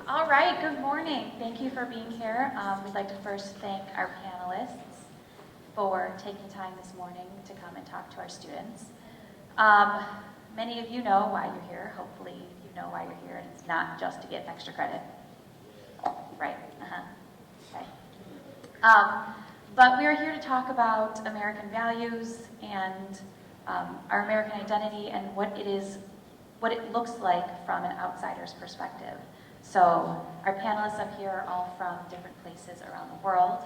All right, good morning. Thank you for being here. We'd like to first thank our panelists for taking time this morning to come and talk to our students. Many of you know why you're here. Hopefully you know why you're here, and it's not just to get extra credit. Right, okay. But we're here to talk about American values and our American identity and what it looks like from an outsider's perspective. So our panelists up here are all from different places around the world.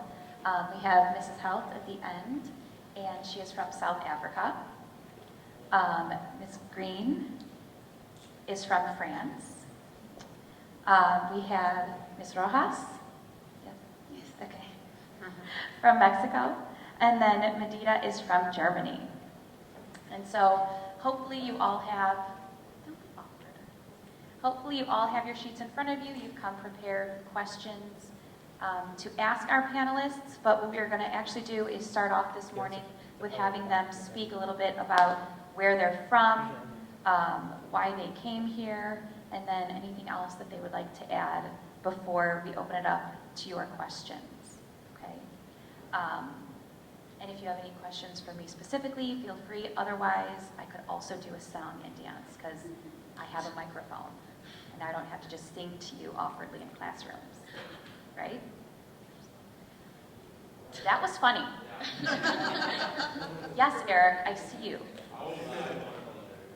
We have Mrs. Health at the end, and she is from South Africa. Ms. Green is from France. We have Ms. Rojas, yes, okay, from Mexico, and then Medina is from Germany. And so hopefully you all have your sheets in front of you. You've come prepared with questions to ask our panelists, but what we're going to actually do is start off this morning with having them speak a little bit about where they're from, why they came here, and then anything else that they would like to add before we open it up to your questions, okay? And if you have any questions for me specifically, feel free. Otherwise, I could also do a song and dance because I have a microphone and I don't have to just sing to you awkwardly in classrooms, right? That was funny. Yes, Eric, I see you.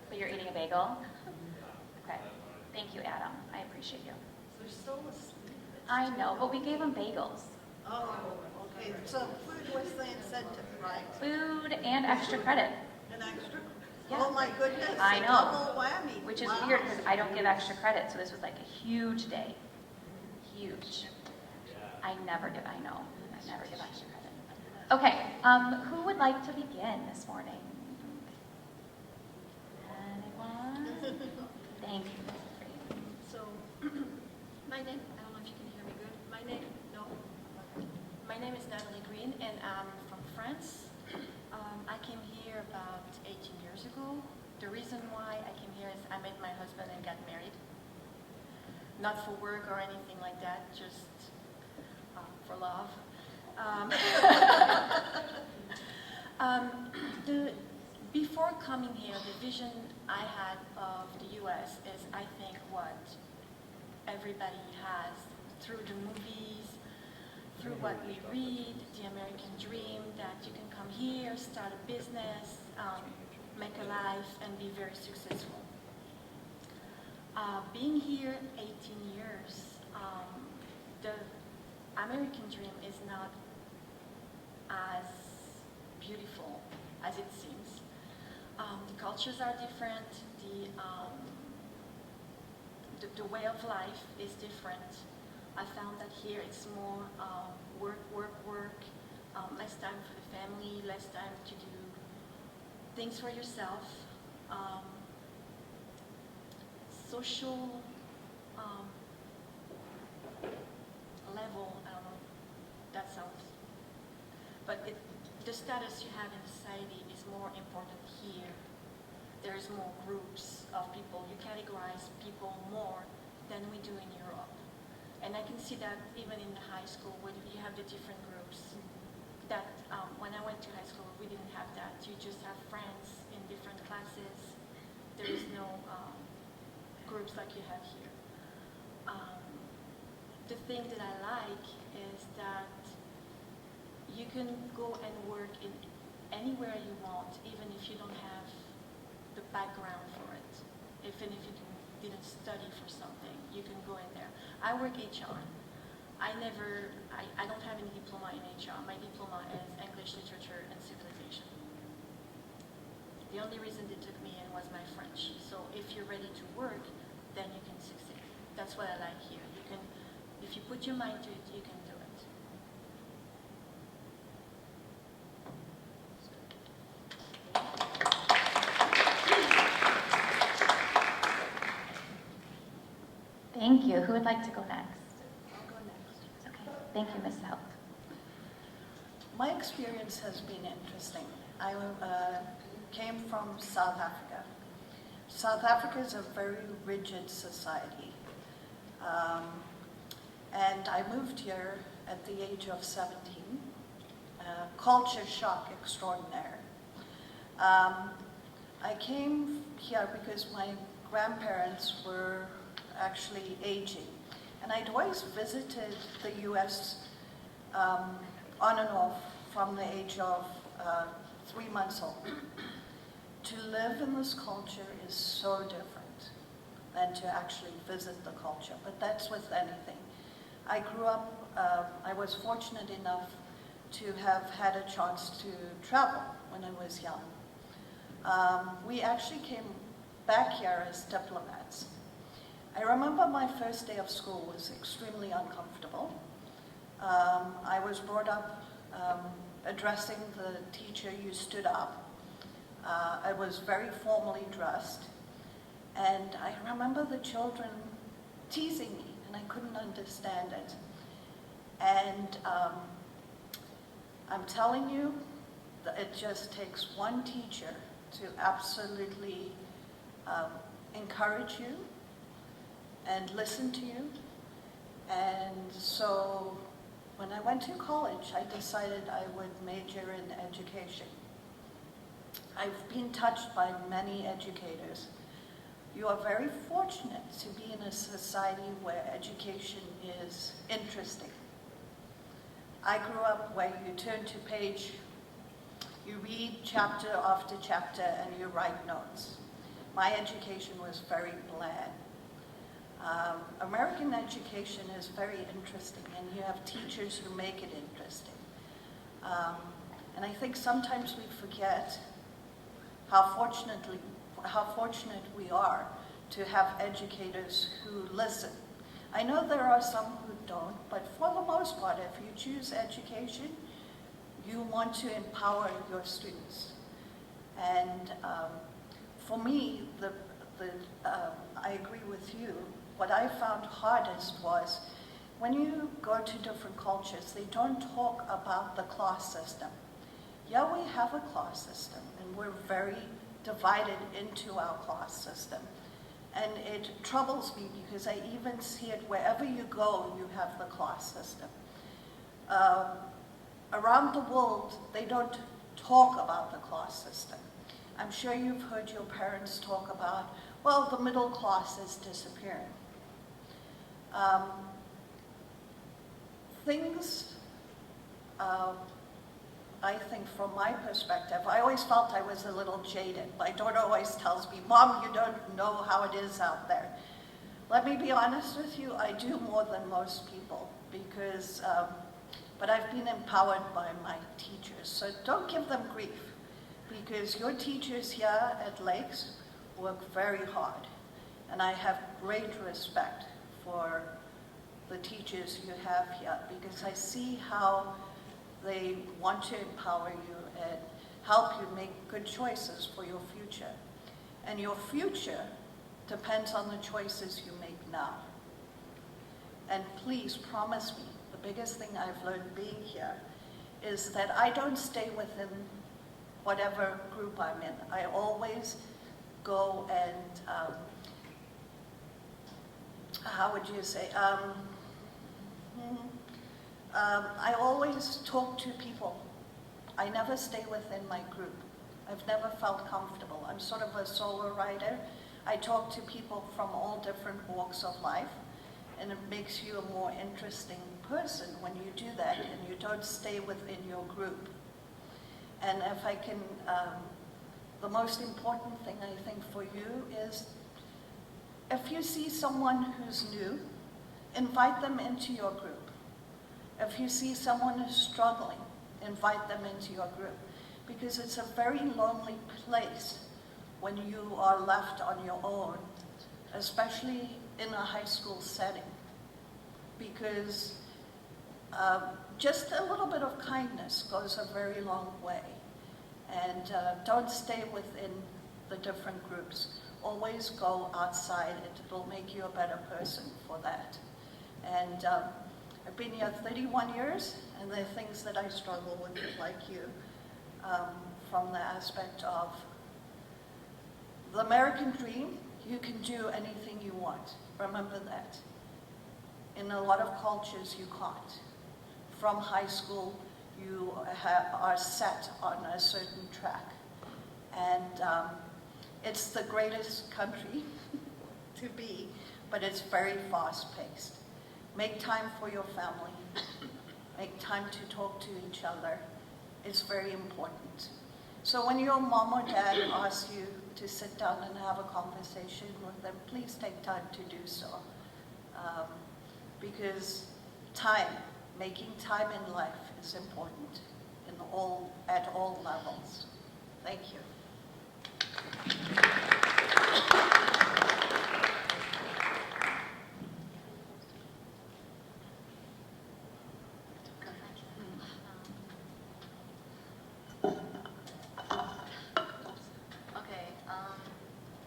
But you're eating a bagel? Okay. Thank you, Adam. I appreciate you. They're still asleep. I know, but we gave them bagels. Oh, okay. So food was the incentive, right? Food and extra credit. An extra? Yeah. Oh my goodness. I know. Double whammy. Which is Wow. weird because I don't give extra credit, so this was like a huge day. Huge. I never give extra credit. Okay, who would like to begin this morning? Anyone? Thank you, Ms. Green. So, my name, I don't know if you can hear me good. My name is Natalie Green, and I'm from France. I came here about 18 years ago. The reason why I came here is I met my husband and got married. Not for work or anything like that, just for love. Before coming here, the vision I had of the U.S. is, I think, what everybody has through the movies, through what we read, the American dream, that you can come here, start a business, make a life, and be very successful. Being here 18 years, the American dream is not as beautiful as it seems. The cultures are different, the way of life is different. I found that here it's more work, less time for the family, less time to do things for yourself. Social level, I don't know, that sounds, but the status you have in society is more important here. There's more groups of people. You categorize people more than we do in Europe. And I can see that even in the high school where you have the different groups. That when I went to high school, we didn't have that. You just have friends in different classes. There is no groups like you have here. The thing that I like is that you can go and work in anywhere you want, even if you don't have the background for it. Even if you didn't study for something, you can go in there. I work HR. I don't have any diploma in HR. My diploma is English literature and civilization. The only reason they took me in was my French. So if you're ready to work, then you can succeed. That's what I like here. You can, if you put your mind to it, you can do it. Thank you. Who would like to go next? I'll go next. Okay. Thank you, Ms. Health. My experience has been interesting. I came from South Africa. South Africa is a very rigid society. And I moved here at the age of 17. Culture shock extraordinaire. I came here because my grandparents were actually aging. And I'd always visited the US on and off from the age of 3 months old. To live in this culture is so different than to actually visit the culture, but that's with anything. I grew up, I was fortunate enough to have had a chance to travel when I was young. We actually came back here as diplomats. I remember my first day of school was extremely uncomfortable. I was brought up addressing the teacher, you stood up. I was very formally dressed, and I remember the children teasing me, and I couldn't understand it. And I'm telling you that it just takes one teacher to absolutely encourage you and listen to you. And so when I went to college, I decided I would major in education. I've been touched by many educators. You are very fortunate to be in a society where education is interesting. I grew up where you turn to page, you read chapter after chapter, and you write notes. My education was very bland. American education is very interesting, and you have teachers who make it interesting. And I think sometimes we forget how fortunate we are to have educators who listen. I know there are some who don't, but for the most part, if you choose education, you want to empower your students. And for me, I agree with you. What I found hardest was when you go to different cultures, they don't talk about the class system. Yeah, we have a class system, and we're very divided into our class system. And it troubles me because I even see it wherever you go, you have the class system. Around the world, they don't talk about the class system. I'm sure you've heard your parents talk about, well, the middle class is disappearing. I think from my perspective, I always felt I was a little jaded. My daughter always tells me, Mom, you don't know how it is out there. Let me be honest with you, I do more than most people because, but I've been empowered by my teachers. So don't give them grief because your teachers here at Lakes work very hard. And I have great respect for the teachers you have here because I see how they want to empower you and help you make good choices for your future. And your future depends on the choices you make now. And please promise me, the biggest thing I've learned being here is that I don't stay within whatever group I'm in. I always go and, how would you say, I always talk to people. I never stay within my group. I've never felt comfortable. I'm sort of a solo rider. I talk to people from all different walks of life, and it makes you a more interesting person when you do that and you don't stay within your group. And if I can, the most important thing I think for you is if you see someone who's new, invite them into your group. If you see someone who's struggling, invite them into your group. Because it's a very lonely place when you are left on your own, especially in a high school setting. Because just a little bit of kindness goes a very long way. And don't stay within the different groups. Always go outside. It'll make you a better person for that. And I've been here 31 years, and there are things that I struggle with, like you, from the aspect of the American dream. You can do anything you want. Remember that. In a lot of cultures, you can't. From high school, you are set on a certain track. And it's the greatest country to be, but it's very fast-paced. Make time for your family. Make time to talk to each other. It's very important. So when your mom or dad asks you to sit down and have a conversation with them, please take time to do so. Because time, making time in life is important at all levels. Thank you. Okay,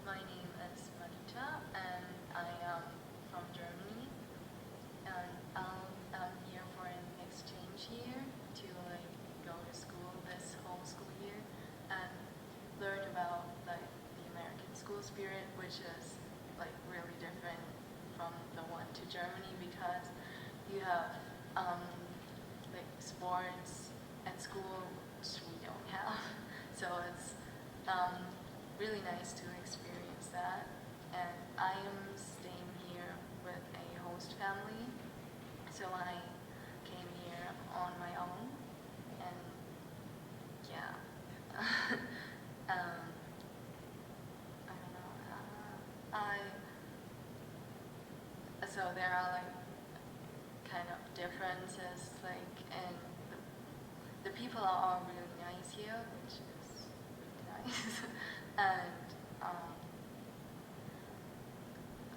my name is Marita, and I am from Germany, and I'm here for an exchange year to go to school this whole school year and learn about the American school spirit, which is really different from the one to Germany because you have sports at school, which we don't have. So it's really nice to experience that. And I am staying here with a host family, so I came here on my own. And yeah, I don't know. So there are kind of differences, and the people are all really nice here, which is really nice. And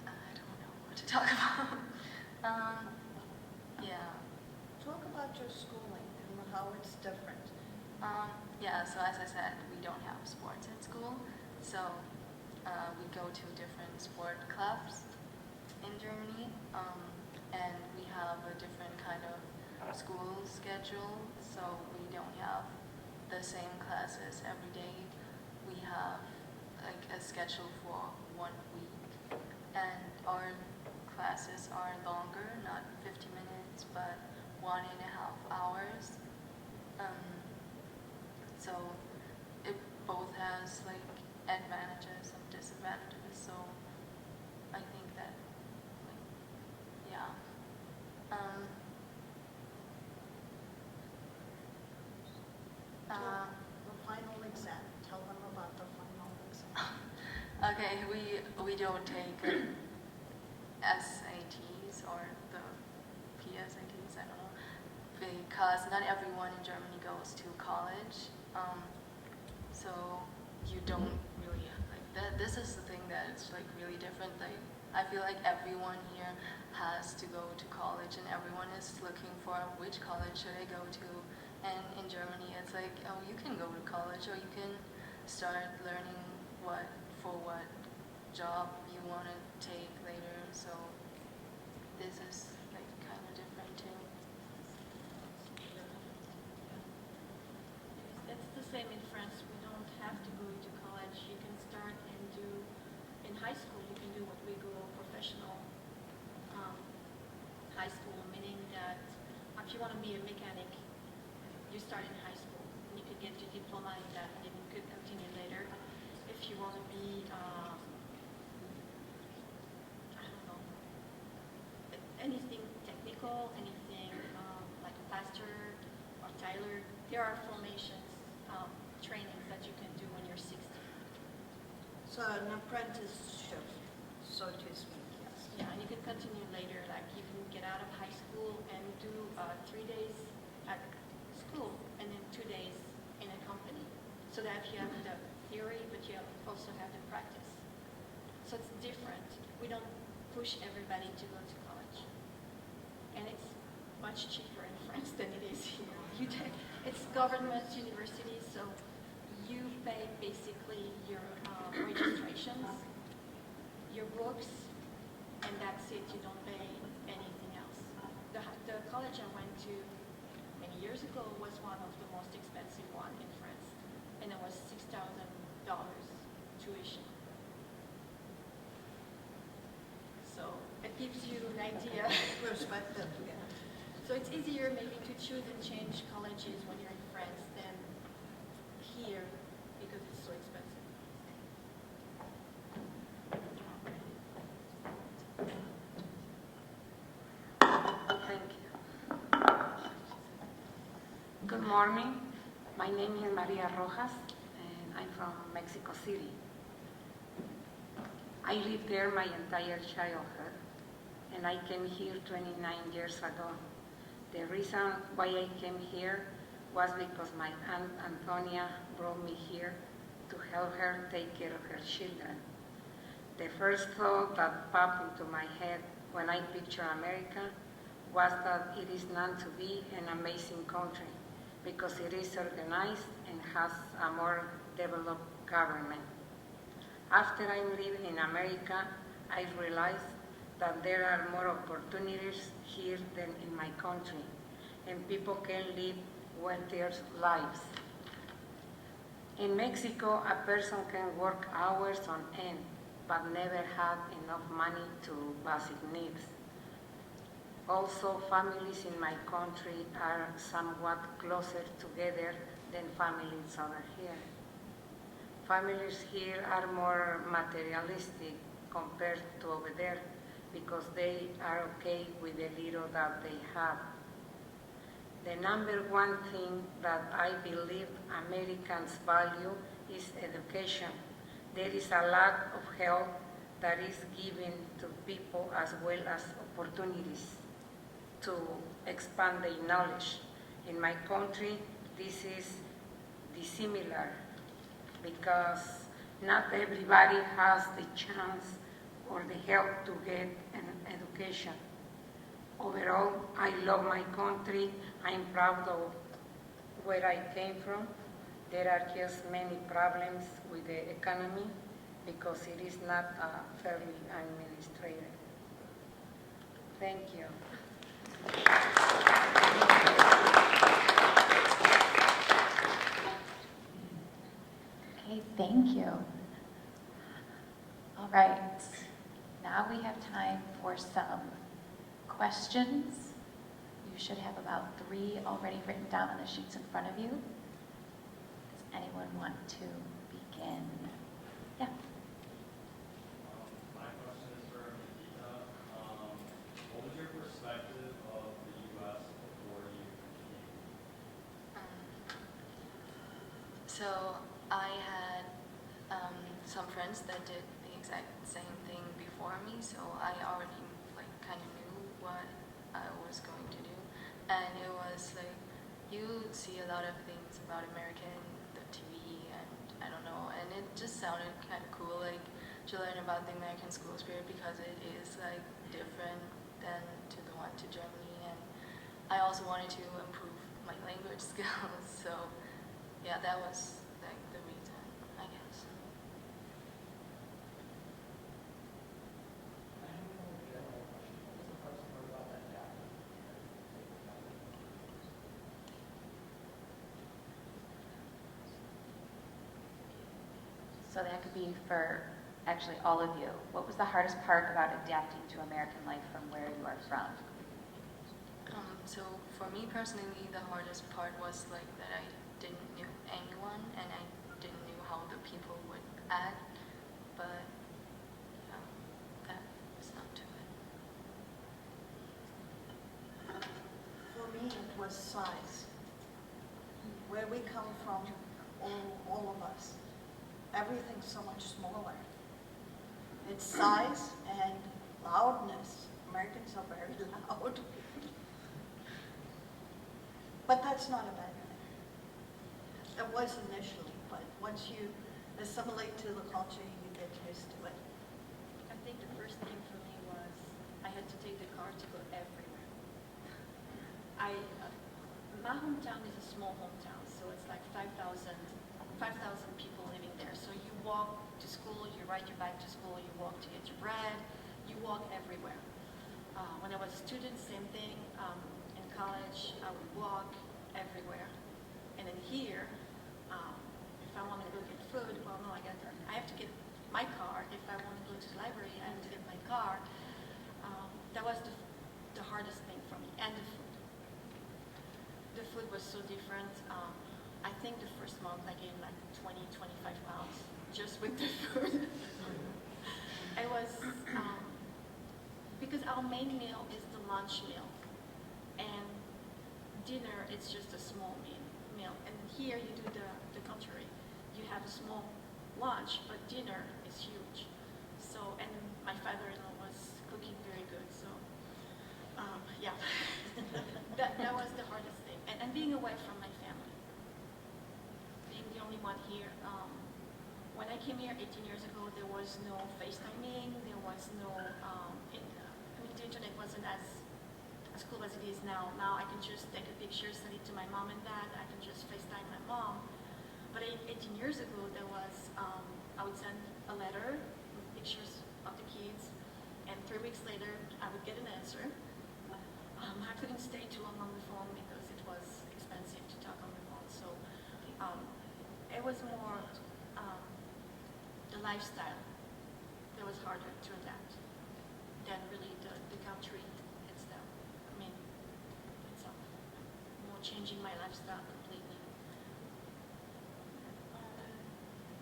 I don't know what to talk about. Yeah. Talk about your schooling and how it's different. Yeah, so as I said, we don't have sports at school, so we go to different sport clubs in Germany, and we have a different kind of school schedule, so we don't have the same classes every day. We have a schedule for 1 week, and our classes are longer, not 50 minutes, but 1.5 hours. So it both has advantages and disadvantages. So I think that, yeah. The final exam. Tell them about the final exam. Okay, we don't take SATs or the PSATs, I don't know, because not everyone in Germany goes to college. So you don't really that. This is the thing that it's really different. I feel like everyone here has to go to college, and everyone is looking for which college should I go to. And in Germany, it's oh, you can go to college, or you can start learning what job you want to take later. So this is kind of different too. It's the same in France. We don't have to go to college. You can start and do, in high school, you can do what we call professional high school, meaning that if you want to be a mechanic, you start in high school. And you could get your diploma in that, and you could continue later. If you want to be, I don't know, anything technical, anything like a pastor or tailor, there are formations, trainings that you can do when you're 16. So an apprenticeship, so to speak, yes. Yeah, and you can continue later, you can get out of high school and do 3 days at school and then 2 days in a company. So that you have the theory, but you also have the practice. So it's different. We don't push everybody to go to college. And it's much cheaper in France than it is here. It's government university, so you pay basically your registrations, your books, and that's it. You don't pay anything else. The college I went to many years ago was one of the most expensive one in France, and it was $6,000 tuition. So gives you an idea. Perspective, yeah. So it's easier maybe to choose and change colleges when you're in France than here because it's so expensive. Thank you. Good morning. My name is Maria Rojas, and I'm from Mexico City. I lived there my entire childhood, and I came here 29 years ago. The reason why I came here was because my Aunt Antonia brought me here to help her take care of her children. The first thought that popped into my head when I picture America was that it is known to be an amazing country because it is organized and has a more developed government. After I'm living in America, I realized that there are more opportunities here than in my country, and people can live wealthier lives. In Mexico, a person can work hours on end, but never have enough money to basic needs. Also, families in my country are somewhat closer together than families over here. Families here are more materialistic compared to over there because they are okay with the little that they have. The number one thing that I believe Americans value is education. There is a lot of help that is given to people as well as opportunities to expand their knowledge. In my country, this is dissimilar because not everybody has the chance or the help to get an education. Overall, I love my country. I'm proud of where I came from. There are just many problems with the economy because it is not fairly administrated. Thank you. Okay, thank you. All right, now we have time for some questions. You should have about 3 already written down on the sheets in front of you. Does anyone want to begin? Yeah. My question is for Nikita. What was your perspective of the U.S. before you came? So I had some friends that did the exact same thing before me, so I already kind of knew what I was going to do. And it was you see a lot of things about America in the TV and I don't know, and it just sounded kind of cool to learn about the American school spirit because it is different than to the one to Germany, and I also wanted to improve my language skills, so yeah, that was the reason, I guess. So that could be for actually all of you. What was the hardest part about adapting to American life from where you are from? So for me personally, the hardest part was that I didn't know anyone and I didn't know how the people would act, but yeah, that was not too bad. For me, it was size. Where we come from, all of us, everything's so much smaller. It's size and loudness. Americans are very loud. But that's not a bad thing. It was initially, but once you assimilate to the culture, you get used to it. I think the first thing for me was I had to take the car to go everywhere. My hometown is a small hometown, so it's 5,000 people living there. So you walk to school, you ride your bike to school, you walk to get your bread, you walk everywhere. When I was a student, same thing. In college, I would walk everywhere. And then here, if I want to go get food, well, no, I have to get my car. If I want to go to the library, I have to get my car. that was the hardest thing for me, and the food. The food was so different. I think the first month I gained like 20, 25 pounds just with the food. It was, because our main meal is the lunch meal, and dinner is just a small meal. And here you do the contrary. You have a small lunch, but dinner is huge. So, and my father-in-law was cooking very good, so yeah, that was the hardest thing. And being away from my family, being the only one here. When I came here 18 years ago, there was no FaceTiming, there was no, the internet wasn't as cool as it is now. Now I can just take a picture, send it to my mom and dad, I can just FaceTime my mom. But 18 years ago, there was, I would send a letter with pictures of the kids, and 3 weeks later, I would get an answer. I couldn't stay too long on the phone because it was expensive to talk on the phone. So it was more the lifestyle that was harder to adapt than really the country itself. I mean, it's more changing my lifestyle completely.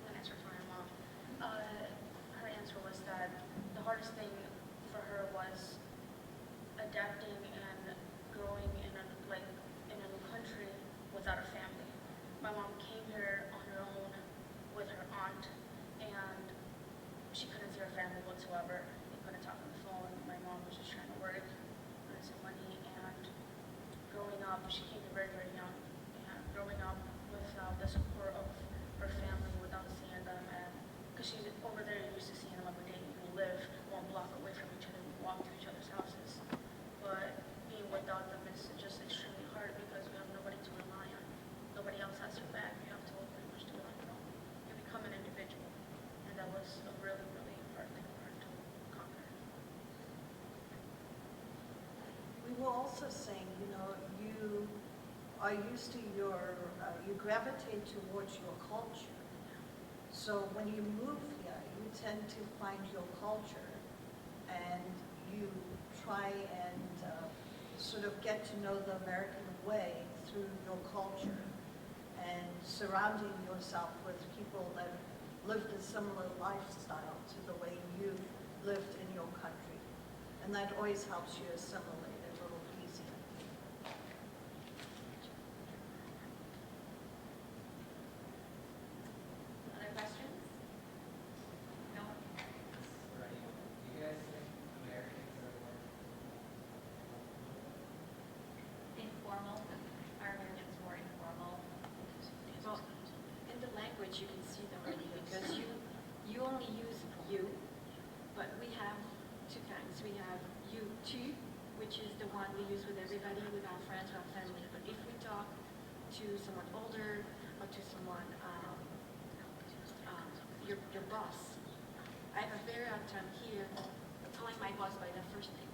An answer for my mom. Her answer was that the hardest thing for her was adapting and growing in a new country without a family. My mom came here on her own with her aunt, and she couldn't see her family whatsoever. They couldn't talk on the phone. My mom was just trying to work, earn some money, and growing up, she came here very, very young, and growing up without the support of her family, without seeing them, and because she's over there used to seeing them every day. We live 1 block away from each other. We walk to each other's houses. But being without them is just extremely hard because you have nobody to rely on. Nobody else has your back. You have to pretty much do it on your own. You become an individual. And that was a really, really hard thing for her to conquer. We were also saying, you are used to you gravitate towards your culture. So when you move here, you tend to find your culture, and you try and sort of get to know the American way through your culture, and surrounding yourself with people that lived a similar lifestyle to the way you lived in your country. And that always helps you assimilate a little easier. Other questions? No? Right. Do you guys think Americans are more Informal? Are Americans more informal? Well, in the language, you can see them already because you only use you, but we have 2 kinds. We have you too, which is the one we use with everybody, with our friends, our family. But if we talk to someone older or to someone, your boss, I have a very hard time here calling my boss by their first name.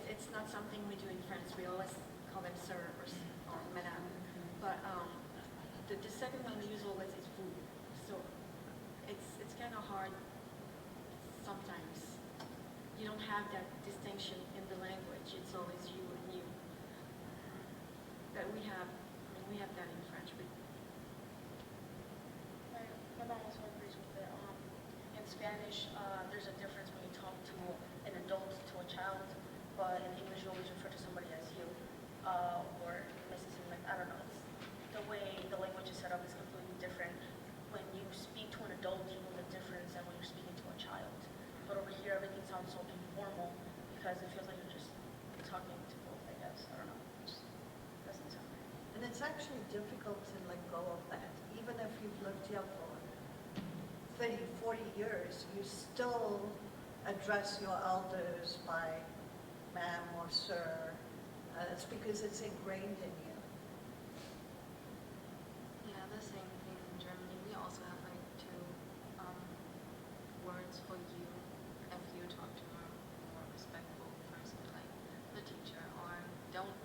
It's not something we do in France. We always call them sir or madame. But the second one we use always is vous. So it's kind of hard sometimes. You don't have that distinction in the language. It's always you and you. But we have that in French. My mom also agrees with it. In Spanish, there's a difference when you talk to an adult to a child, but in English you always refer to somebody as you, or it makes it seem like, I don't know, the way the language is set up is completely different. When you speak to an adult, you know the difference than when you're speaking to a child. But over here, everything sounds so informal because it feels like you're just talking to both, I guess. I don't know. It just doesn't sound right. And it's actually difficult to let go of that. Even if you've lived here for 30, 40 years, you still address your elders by ma'am or sir. It's because it's ingrained in you. Yeah, the same thing in Germany. We also have like 2 words for you if you talk to a more respectful person, like the teacher, or we don't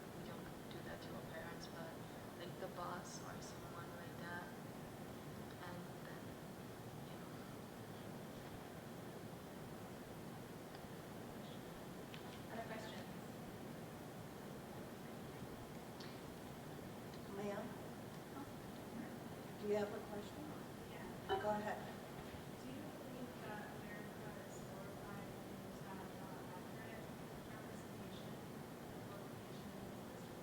do that to our parents, but like the boss or someone like that. And then, Do you have a question? Yeah. Go ahead. Do you believe that America is glorified and is not accurate representation of what the nation is?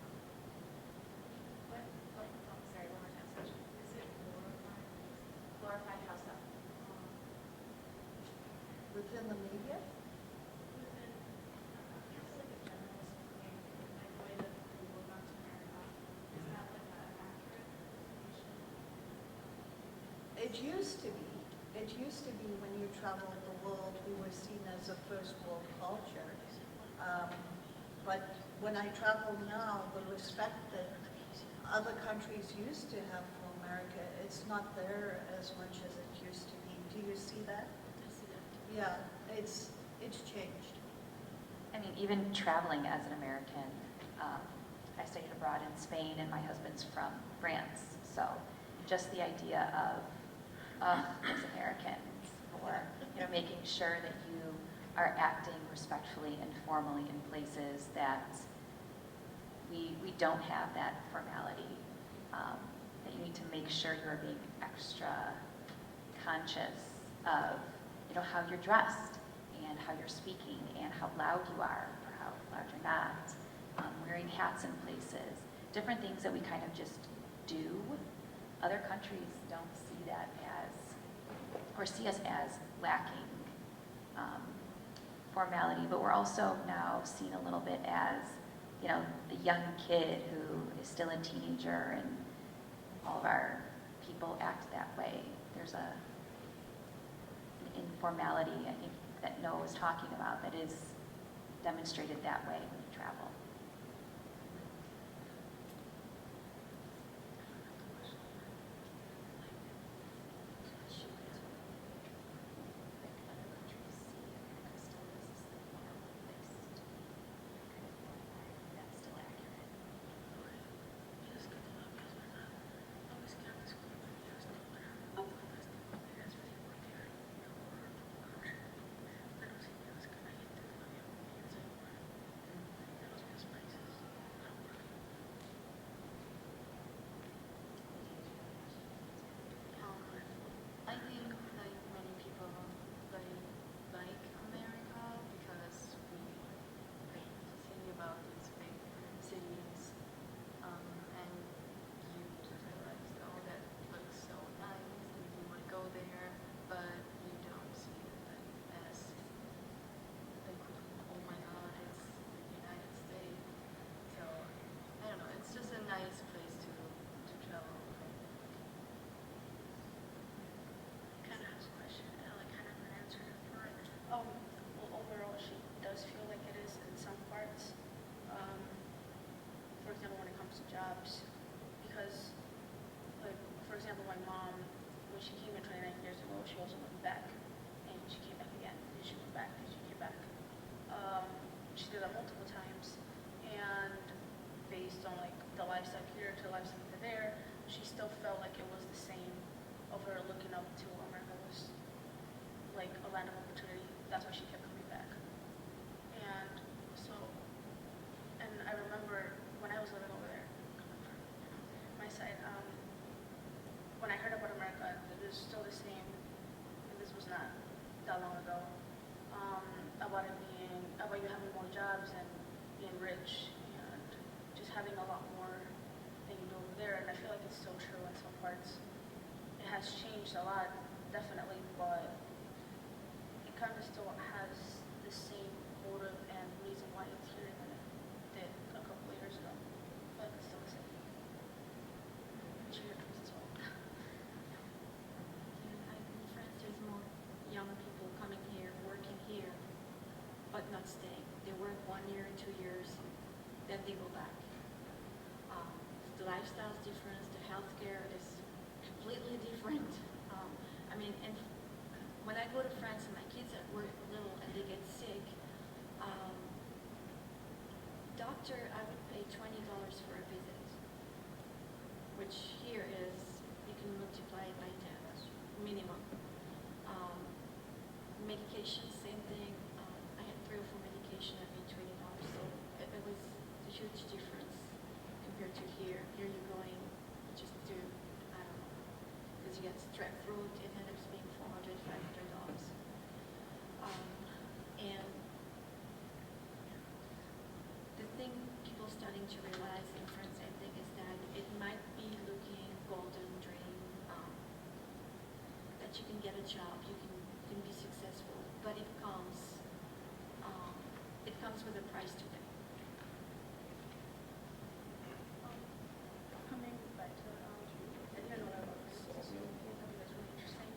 Oh, sorry, one more time, Sasha. Is it glorified? Glorified how so? Within the media? Within, I feel like a general speaking, like the way that people look onto America, is that like an accurate representation? It used to be. It used to be when you traveled the world, we were seen as a first world culture. But when I travel now, the respect that other countries used to have for America, it's not there as much as it used to be. Do you see that? I see that. Yeah, it's changed. I mean, even traveling as an American, I studied abroad in Spain, and my husband's from France. So just the idea of those Americans, or making sure that you are acting respectfully and formally in places that we don't have that formality. That you need to make sure you're being extra conscious of how you're dressed and how you're speaking and how loud you are or how loud you're not. Wearing hats in places, different things that we kind of just do. Other countries don't see that as, or see us as lacking formality, but we're also now seen a little bit as, the young kid who is still a teenager, and all of our people act that way. There's an informality, I think, that Noah was talking about that is demonstrated that way when you travel. I think like many people like America because we think about these big cities, and you just realize, oh, that looks so nice, and you want to go there, but you don't see it like as like, oh my God, it's the United States. So I don't know, it's just a nice place to travel. Kind of has a question, Ella kind of answered it for it. Well, overall, she does feel like it is in some parts. For example, when it comes to jobs, because, like, for example, my mom, when she came in 29 years ago, she also went back, and she came back again, and she went back, and she came back. She did that multiple times, and based on like the lifestyle here to the lifestyle there, she still felt like it was the same of her looking up to America was like a land of opportunity. That's why she kept coming back. And so, and I remember when I was living over there, my side, when I heard about America, it was still the same, and this was not that long ago, about it being, about you having more jobs and being rich and just having a lot more than you do over there. And I feel like it's still true in some parts. It has changed a lot, definitely, but it kind of still has the same motive and reason why it's here than it did a couple of years ago. But it's still the same. It's your choice as well. I think in France there's more young people coming here, working here, but not staying. They work 1 year, 2 years, then they go back. The lifestyle is different, the healthcare is completely different. I mean, and when I go to France and my kids were little and they get sick, doctor, I would pay $20 for a visit, which here is, you can multiply it by 10, minimum. Medication, same thing. I had 3 or 4 medication, I paid $20, so it was a huge difference compared to here. Here you're going just to, I don't know, strep throat, it ended up being $400, $500. And the thing people starting to realize in France, I think, is that it might be looking golden dream, that you can get a job, you can be successful, but it comes with a price to pay. Coming back to and you know what I was also something that's really interesting.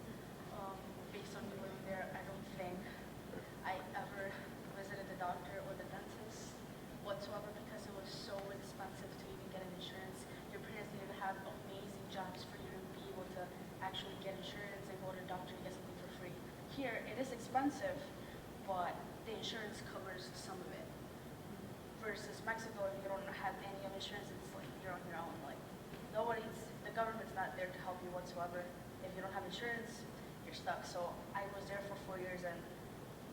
Based on me living there, I don't think I ever visited the doctor or the dentist whatsoever because it was so expensive to even get an insurance. Your parents needed to have amazing jobs for you to be able to actually get insurance and go to the doctor and get something for free. Here, it is expensive, but the insurance covers some of it. Versus Mexico, if you don't have any of insurance, it's like you're on your own. Like the government's not there to help you whatsoever. If you don't have insurance, you're stuck. So I was there for 4 years and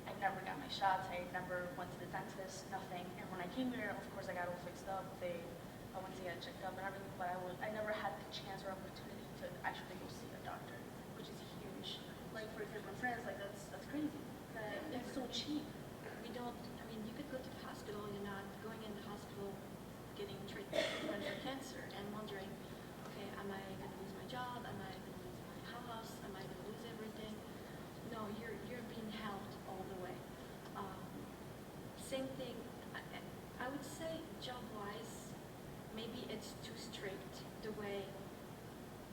I never got my shots. I never went to the dentist, nothing. And when I came here, of course, I got all fixed up. I went to get checked up and everything, but I never had the chance or opportunity to actually go see a doctor, which is huge. Like for my friends, like that's crazy. It's so cheap. We don't, I mean, you could go to the hospital, you're not going in the hospital getting treatment for cancer and wondering, okay, am I going to lose my job? Am I going to lose my house? Am I going to lose everything? No, you're being helped all the way. Same thing, I would say job-wise, maybe it's too strict the way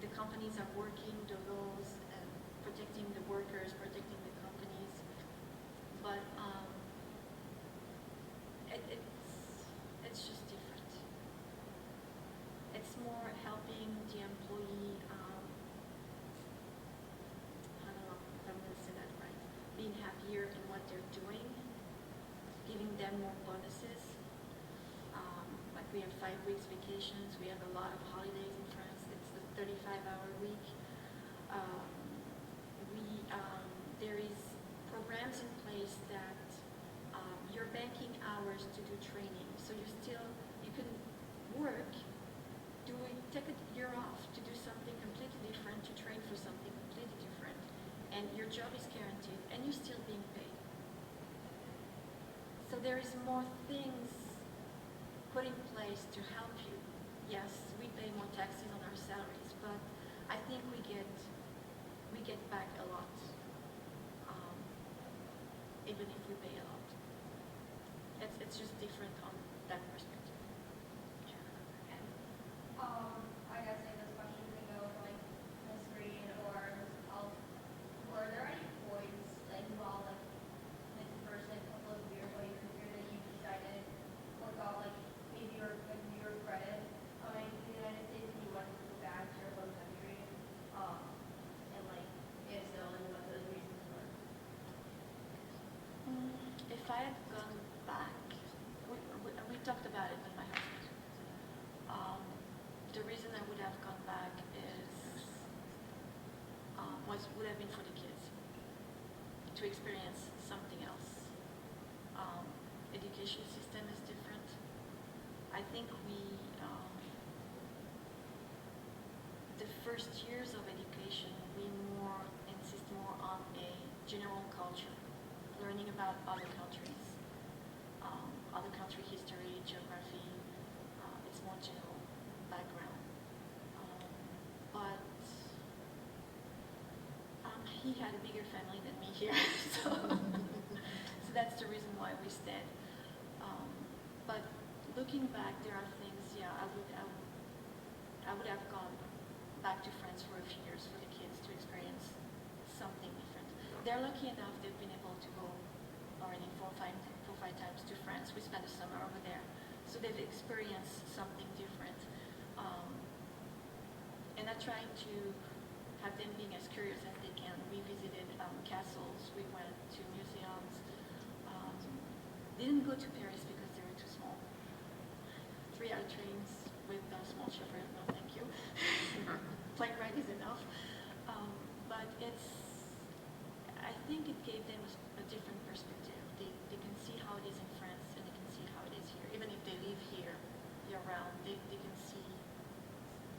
the companies are working, the laws, and protecting the workers, protecting the companies. But it's just different. It's more helping the employee, I don't know if I'm going to say that right, being happier in what they're doing, giving them more bonuses. Like we have 5 weeks vacations, we have a lot of holidays in France, it's a 35-hour week. There is programs in place that you're banking hours to do training, so you can work, take a year off to do something completely different, to train for something completely different, and your job is guaranteed, and you're still being paid. So there is more things put in place to help you. Yes, we pay more taxes on our salaries, but I think we get back a lot, even if we pay a lot. It's just different on that perspective. I guess like this question can go with like Ms. Green or Ms. Elf. Were there any points like while like the first like couple of years while you were here that you decided or thought like maybe you regretted coming to the United States and you wanted to go back to your home country? And like if so, like what those reasons were? If I had gone back, we talked about it with my husband. The reason I would have gone back would have been for the kids, to experience something else. Education system is different. I think the first years of education, we insist more on a general culture, learning about other countries, other country history, geography. It's more general background. But he had a bigger family than me here, so that's the reason why we stayed. But looking back, there are things, yeah, I would have gone back to France for a few years for the kids to experience something different. They're lucky enough they've been able to go already four or five times to France. We spent the summer over there, so they've experienced something different. And I'm trying to have them being as curious as they can. We visited castles, we went to museums. Didn't go to Paris because they were too small. 3-hour trains with small children, no thank you. Plane ride is enough. But I think it gave them a different perspective. They can see how it is in France and they can see how it is here. Even if they live here year-round, they can see,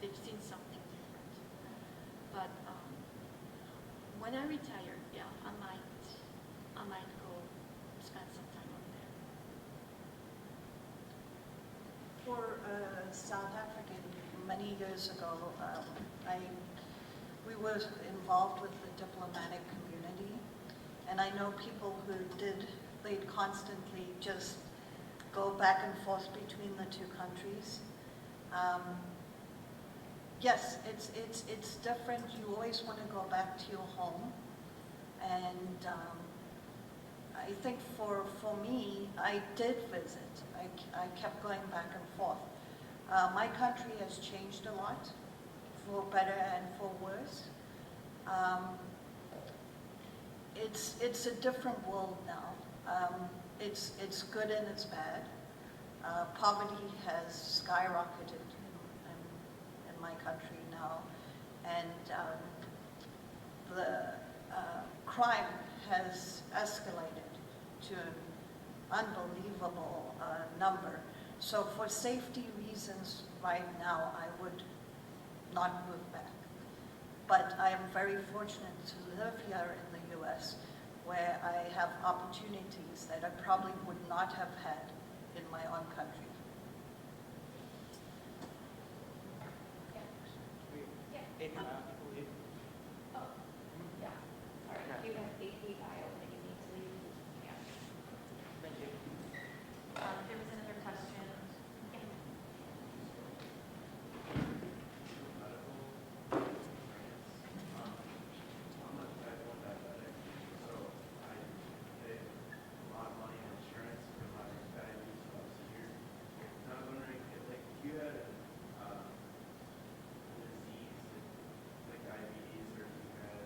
they've seen something different. But when I retire, yeah, I might go spend some time up there. For South African, many years ago, we were involved with the diplomatic community, and I know people who they'd constantly just go back and forth between the two countries. Yes, it's different. You always want to go back to your home, and I think for me, I did visit. I kept going back and forth. My country has changed a lot, for better and for worse. It's a different world now. It's good and it's bad. Poverty has skyrocketed in my country now, and the crime has escalated to an unbelievable number. So for safety reasons, right now, I would not move back. But I am very fortunate to live here in the U.S., where I have opportunities that I probably would not have had in my own country. Yeah. Oh, yeah. Sorry, you have 8 feet aisle that you need to leave. Yeah. Thank you. There was another question. Yeah. I'm a type 1 diabetic, so I pay a lot of money on insurance for my diabetes once a year. And I was wondering if you had a disease like diabetes, or if you had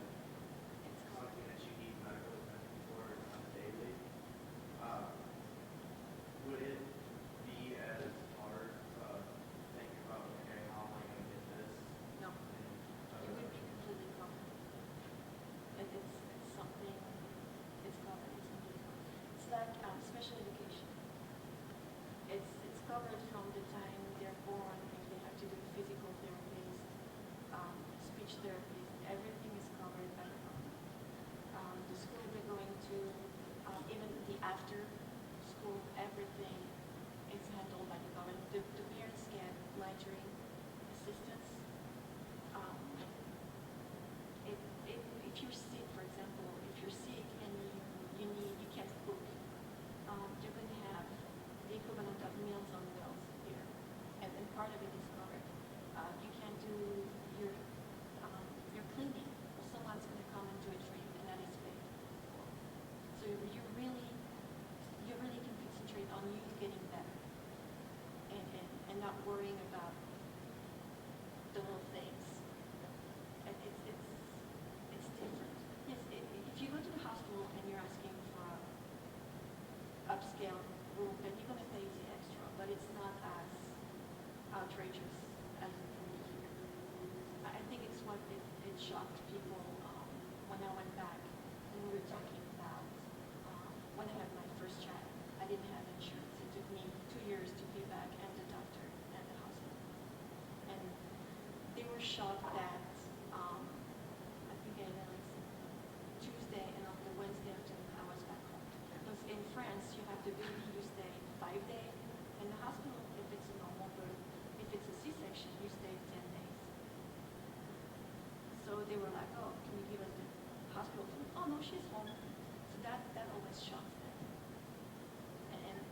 something that you need medical attention for on a daily, would it be as hard to think about, okay, how am I going to get this? No, And, it would be completely covered. It's something, it's covered, it's completely covered. It's like special education. It's covered from the time they're born, if they have to do physical therapies, speech therapies, everything is covered by the government. The school they're going to, even the after school, everything is handled by the government. The parents get monitoring assistance. If you're sick, for example, if you're sick and you can't cook, you're going to have the equivalent of Meals on Wheels here, and part of it is covered. You can't do your cleaning, or someone's going to come and do it for you, and that is paid for. So you really can concentrate on you getting better, and not worrying about the little things. And it's different. Yes, if you go to the hospital and you're asking for a upscale room, then you're going to pay the extra, but it's not as outrageous as it can be here. I think it's what it shocked people when I went back, and we were talking about when I had my first child. I didn't have insurance. It took me 2 years to pay back, and the doctor and the hospital. And they were shocked that I think I announced Tuesday, and on the Wednesday afternoon I was back home. Because in France, you have the baby, you stay 5 days. In the hospital, if it's a normal birth, if it's a C-section, you stay 10 days. So they were like, oh, can you give us the hospital food? Oh, no, she's home. So that always shocks them. And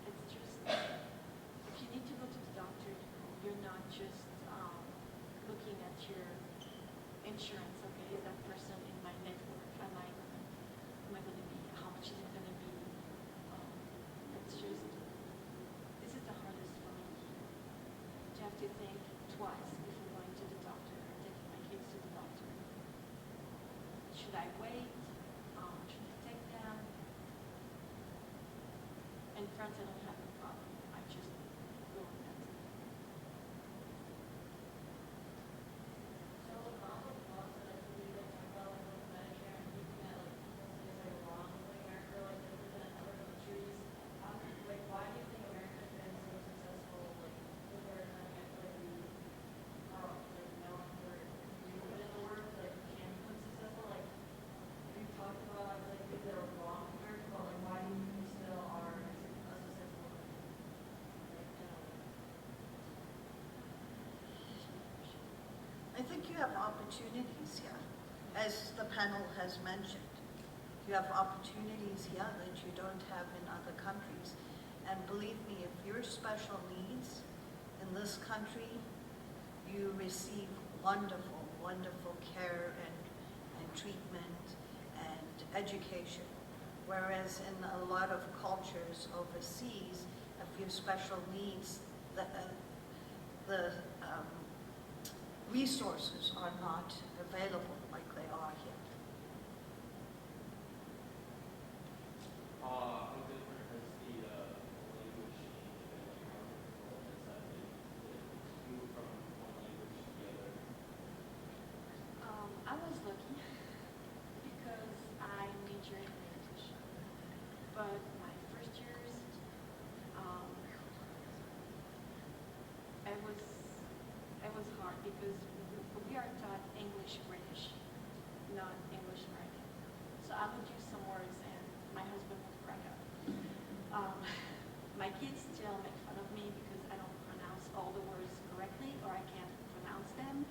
it's just, if you need to go to the doctor, you're not just looking at your insurance. Okay, is that person in my network? Am I going to be, how much is it going to be? It's just, this is the hardest for me. You have to think twice before going to the doctor or taking my kids to the doctor. Should I wait? Should I take them? In France, I don't have a problem. I just go and that's it. So with all the laws that I believe they talk about like with Medicare and people that like things that are wrong with America, like different than other countries, like why do you think America's been so successful like with our economy? I feel like we are like known for doing good in the world, like can become successful. Like think you have opportunities here, as the panel has mentioned. You have opportunities here that you don't have in other countries. And believe me, if you're special needs in this country, you receive wonderful, wonderful care and treatment and education. Whereas in a lot of cultures overseas, if you have special needs, the resources are not available like they are here. How different has the language changed that you have as that they move from one language to the other? I was lucky because I majored in English. But my first years, it was hard because we are taught English British, not English American. So I would use some words and my husband would crack up. My kids still make fun of me because I don't pronounce all the words correctly or I can't pronounce them.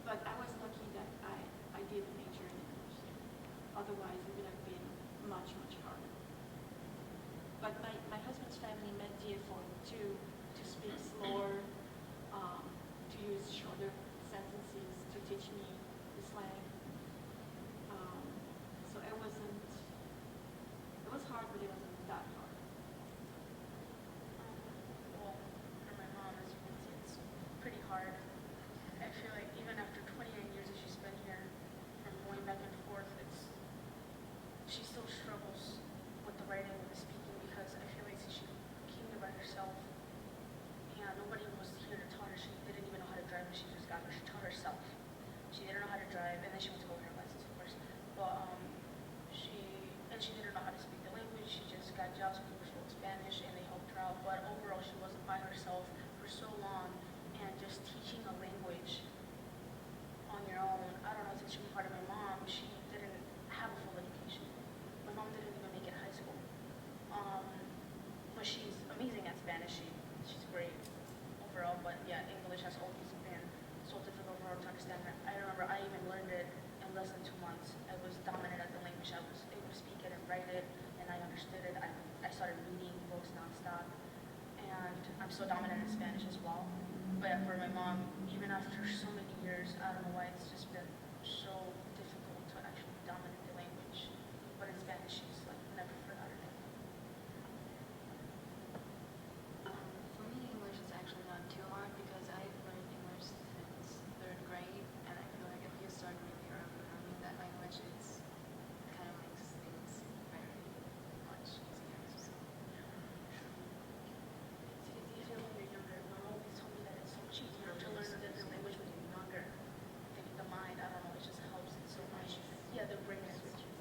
But I was lucky that I did major in English. Otherwise, it would have been much, much harder. But my husband's family made the effort to speak slower, to use shorter sentences, to teach me the slang. So it was hard, but it wasn't that hard. Well, for my mom, as you can see, it's pretty hard. I feel like even after 29 years that she's been here, from going back and forth, she still struggles with the writing and the speaking because I feel like since she came here by herself, and nobody was here to taught her. She didn't even know how to drive when she just got here. She taught herself. She didn't know how to drive, and then she went to go get her license, of course. But she didn't know how to speak the language. She just got jobs with people who spoke Spanish, and they helped her out. But overall, she wasn't by herself for so long, and just teaching a language on your own. I don't know, since she was part of my mom, she didn't have a full education. My mom didn't even make it high school. But she's amazing at Spanish. She's great overall. But yeah, English has always been so difficult for her to understand. I remember I even learned it in less than 2 months. I was dominant at the language. I was able to speak it and write it, and I understood it. I started reading books nonstop, and I'm so dominant in Spanish as well. But for my mom, even after so many years, I don't know why it's just been so difficult to actually dominate the language. But in Spanish, she's like never forgotten it. For me, English is actually not too hard because I've learned English since 3rd grade, and I feel like if you start really early learning that language, it's kind of makes things very much easier. So. It's easier when you're younger. My mom always told me that it's so much easier to learn a different language when you're younger. I think the mind, I don't know, it just helps it so much. Yeah, the brain is.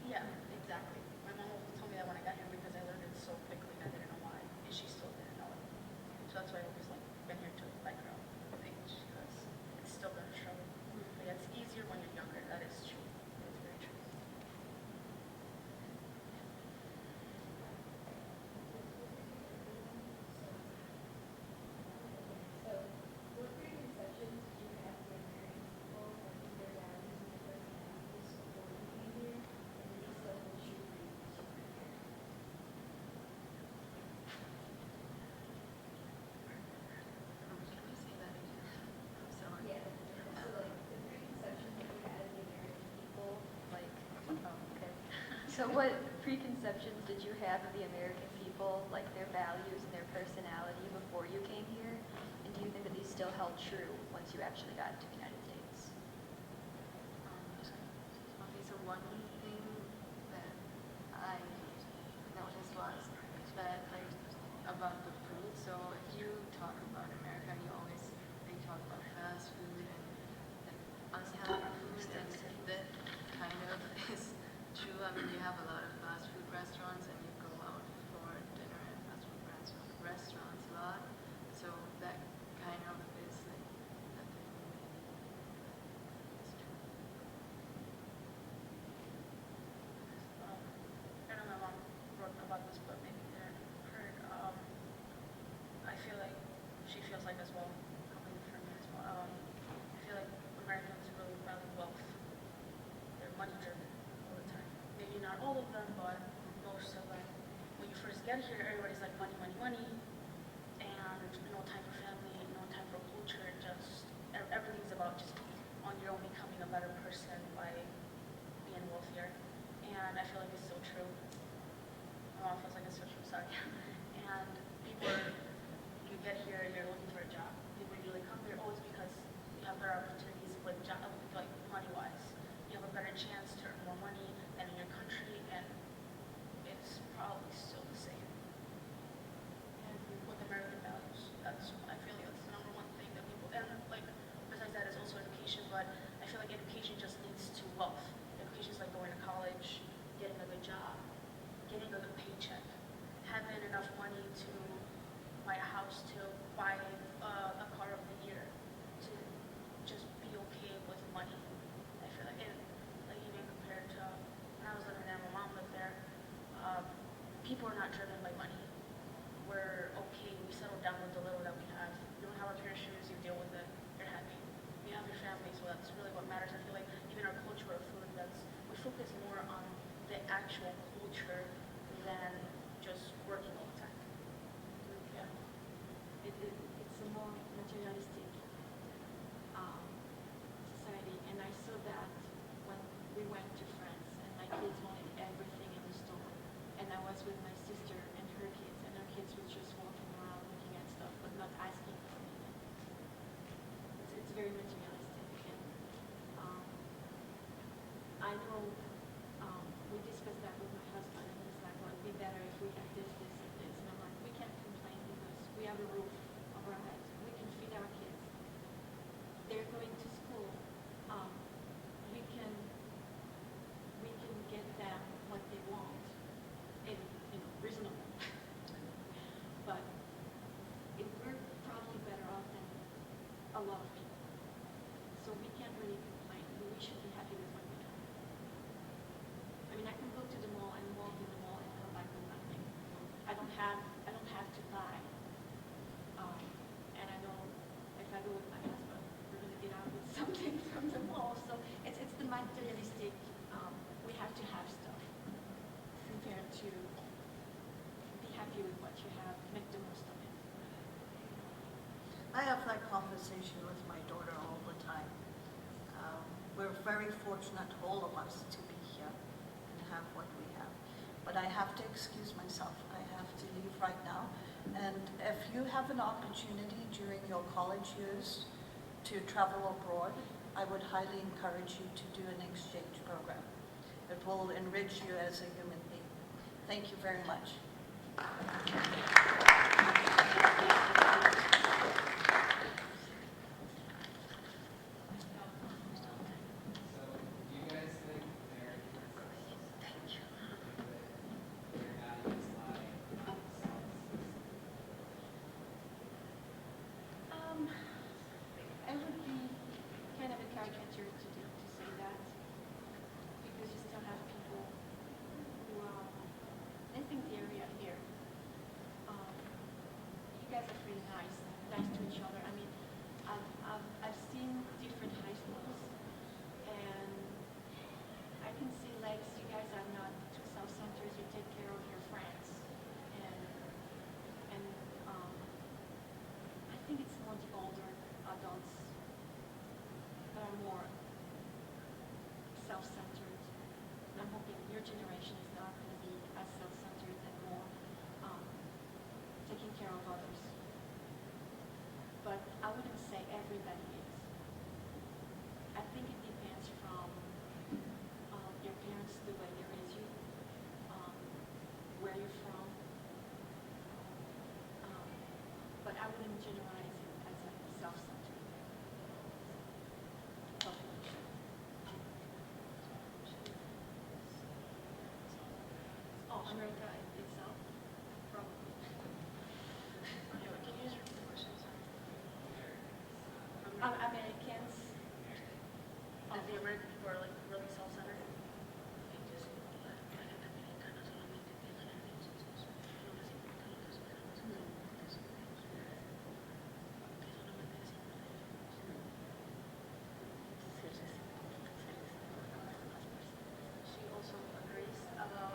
Yeah, exactly. My mom always told me that when I got here because I learned it so quickly and I didn't know why, and she still didn't know it. So that's why I always like been here to like her with English because it's still been a struggle. But yeah, it's easier when you're younger. That is true. It's very true. So, what preconceptions did you have for American people, like their values and their personalities before you came here, and did they still hold true for you once you were here? Can you say that again? I'm sorry. Yeah. So, like the preconceptions that you had of the American people, like, okay. So, what preconceptions did you have of the American people, like their values and their personality before you came here? And do you think that these still held true once you actually got to the United States? Okay, so one thing that I noticed was that, like, about the food. So if you talk about America, they talk about fast food and unhealthy food, and that kind of is true. I mean, you have a lot of fast food restaurants, and you go out for dinner at fast food restaurants a lot. So that kind of is like the thing that is true. I know my mom wrote about this, but maybe you didn't heard. I feel like she feels like as well, coming from me as well. all of them, but most of them. When you first get here, everybody's like money, money, money, and no time for family, no time for culture. Just everything's about just on your own becoming a better person by being wealthier. And I feel like it's so true. My mom feels like it's so true. Sorry. And people, you get here, you're looking for a job. People usually come here always because you have better opportunities with job, like money-wise. You have a better chance to earn more money than in your country, and it's probably still the same. And with American values, I feel like that's the number one thing that people, and like besides that is also education, but I feel like education just leads to wealth. Education is like going to college, getting a good job, getting a good paycheck, having enough money to buy a house, to buy a car of the year, to just be okay with money. I feel like, like even compared to when I was living there, my mom lived there, people are not driven by money. We're okay, we settle down with the little that we have. You don't have a pair of shoes, you deal with it, you're happy. You have your family, so that's really what matters. I feel like even our culture of food, we focus more on the actual culture than just working all the time. Yeah. It's a more materialistic society, and I saw that when we went to France, and my kids wanted everything in the store, and I was with my sister and her kids were just walking around looking at stuff, but not asking for anything. It's very materialistic, and I know we discussed that with my husband, and he's like, well, it'd be better if we had this, this, and this, and I'm like, we can't complain because we have a roof over our heads. We can feed our kids. They're going to school. We can get them what they want in reasonable. But we're probably better off than a lot of people. So we can't really complain. We should be happy with what we have. I mean, I can go to the mall and walk in the mall and come back with nothing. I don't have to buy. And I know if I go with my husband, we're going to get out with something from the mall. So it's the materialistic. We have to have stuff compared to be happy with what you have, make the most of it. I have that conversation with my daughter all the time. We're very fortunate, all of us, to be here and have what we have. But I have to excuse myself. I have to leave right now. And if you have an opportunity during your college years to travel abroad, I would highly encourage you to do an exchange program. It will enrich you as a human being. Thank you very much. So, do you guys think Americans their values lie in self-esteem? It would be kind of a caricature to say that, because you still have people who, I think the area here, you guys are pretty nice to each other. I mean, I've seen different high schools, and I can see like you guys are not too self-centered. You take care of your friends, and I think it's more the older adults that are more self-centered. And I'm hoping your generation is not going to be as self-centered and more taking care of others. But I wouldn't say everybody is. I think it depends from your parents, the way they raise you, where you're from. But I wouldn't generalize it as a self-centered population. Oh, America itself, probably. Can you just repeat the question? Sorry. Americans. That the American people are like really self-centered. She also agrees about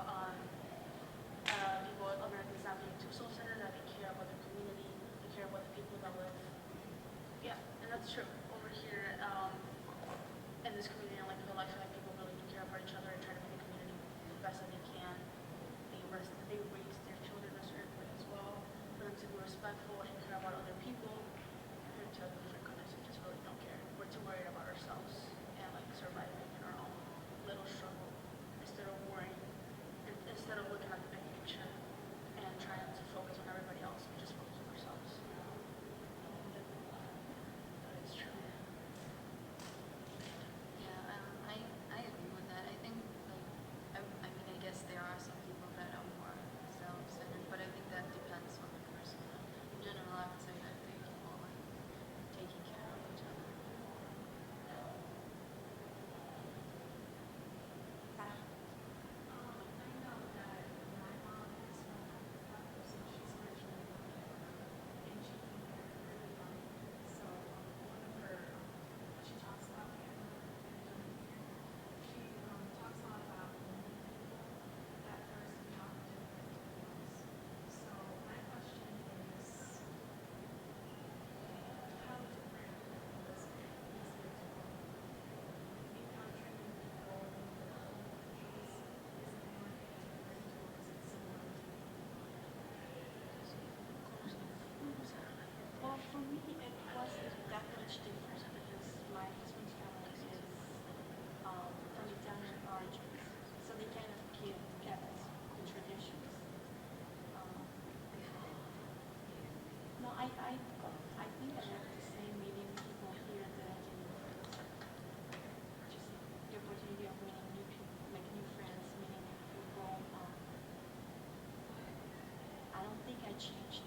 changed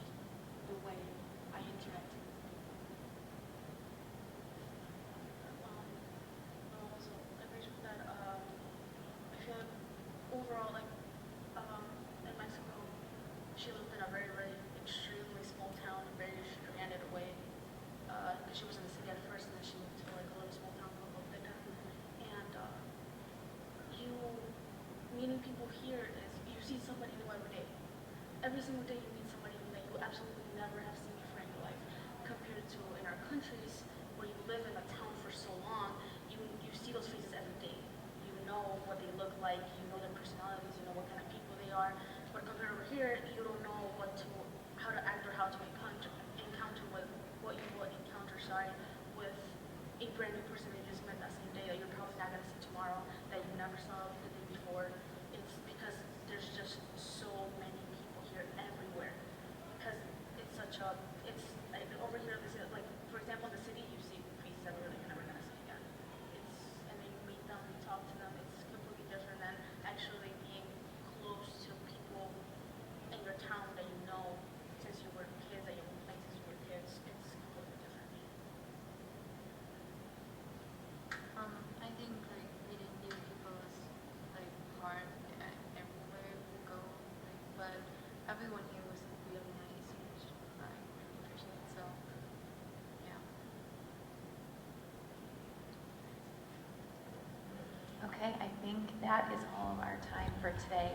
the way I interacted. Also, I appreciate that. I feel like overall, like in Mexico, she lived in a very, very extremely small town, very stranded away. Because she was in the city at first, and then she moved to like a little small town called Boteca. And you meeting people here is you see somebody new every day. Every single day you meet somebody new that you absolutely never have seen before in your life. Compared to in our countries where you live in a town for so long, you see those faces every day. You know what they look like, you know their personalities, you know what kind of people they are. But compared over here, you don't know how to act or how to encounter with what you would encounter, with a brand new person that you just met that same day that you're probably not going to see tomorrow, that you never saw the day before. It's because there's just so many people here everywhere. Because it's like over here, like, for example, in the city, you see faces everywhere that you're never going to see again. And then you meet them, you talk to them, it's completely different than actually being close to people in your town that you know since you were kids, that you played since you were kids. It's completely different. I think like meeting new people is like hard everywhere we go, like, but everyone here was really nice, which I really appreciate. So yeah. Okay, I think that is all of our time for today.